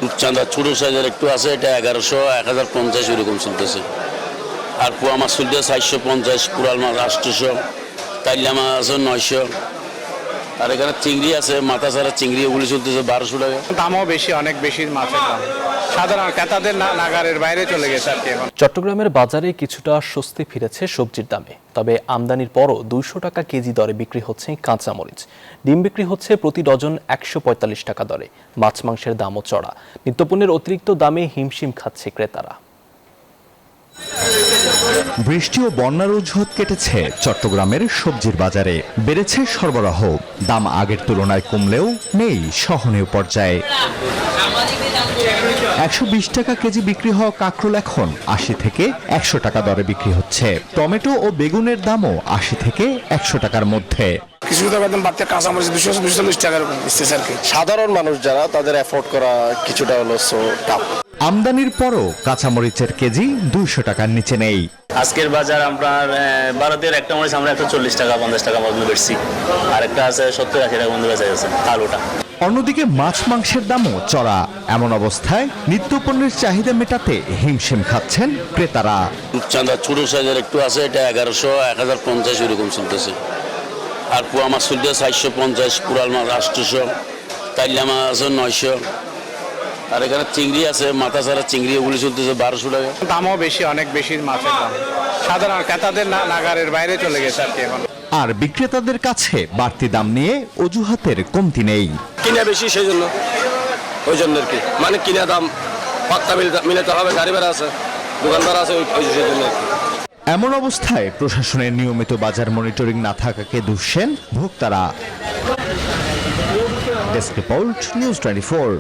রূপচাঁদা ছোট সাইজের একটু আছে, এটা 1100, 1050 এরকম চলতেছে। আর পোয়া মাছ চলতেছে 450, কুড়াল মাছ 800, তাইলা মাছ আছে 900। আর এখানে চিংড়ি আছে, মাথা ছাড়া চিংড়ি, ওগুলি চলতেছে 1200 টাকা। দামও বেশি, অনেক বেশি মাছের দাম, সাধারণ ক্রেতাদের নাগারের বাইরে চলে গেছে আর কি। এখন চট্টগ্রামের বাজারে কিছুটা স্বস্তি ফিরেছে সবজির দামে, তবে আমদানির পরও 200 টাকা কেজি দরে বিক্রি হচ্ছে কাঁচামরিচ। ডিম বিক্রি হচ্ছে প্রতি ডজন 145 টাকা দরে। মাছ মাংসের দামও চড়া। নিত্যপণ্যের অতিরিক্ত দামে হিমশিম খাচ্ছে ক্রেতারা। বৃষ্টি ও বন্যার অজুহাত কেটেছে চট্টগ্রামের সবজির বাজারে। বেড়েছে সরবরাহ, দাম আগের তুলনায় কমলেও নেই সহনীয় পর্যায়ে। 120 টাকা কেজি বিক্রি হওয়া কাঁকরোল এখন 80 থেকে 100 টাকা দরে বিক্রি হচ্ছে। টমেটো ও বেগুনের দামও 80 থেকে 100 টাকার মধ্যে। কিছু দাম বাড়তে কাঁচামরিচ 240 টাকার দিচ্ছে আর কি। সাধারণ মানুষ যারা, তাদের অ্যাফোর্ড করা কিছুটা হলো টাফ। আমদানির পরও কাঁচামরিচের কেজি 200 টাকার নিচে নেই। আজকের বাজার আপনার ভারতের একটা মরিচ আমরা 140 টাকা 50 টাকা মতো বেচছি, আর একটা আছে 70-80 টাকা মতো বেচা গেছে আলুটা। অন্যদিকে মাছ মাংসের দামও চড়া। এমন অবস্থায় নিত্যপণ্যের চাহিদা মেটাতে হিমশিম খাচ্ছেন ক্রেতারা। রূপচাঁদা ছোট সাইজের একটু আছে, এটা 1100, 1050 এরকম চলতেছে। আর পোয়া মাছ চলতেছে 450, কুড়াল মাছ 800, তাইলা মাছ আছে 900। আর এখানে চিংড়ি আছে, মাথা ছাড়া চিংড়ি, ওগুলি চলতেছে 1200 টাকা। দামও বেশি, অনেক বেশি মাছের দাম, সাধারণ ক্রেতাদের নাগারের বাইরে চলে গেছে আর কি। এখন আর বিক্রেতাদের কাছে বাড়তি দাম নিয়ে অজুহাতের কমতি নেই। কিনা বেশি, সেই জন্য ওই জন্য আর কি, মানে কিনা দাম পাত্তা মিলাতে হবে, গাড়ি ভাড়া আছে, দোকানদার আছে, ওই জন্য। এমন অবস্থায় প্রশাসনের নিয়মিত বাজার মনিটরিং না থাকাকে দুষছেন ভোক্তারা। Desk report, news 24।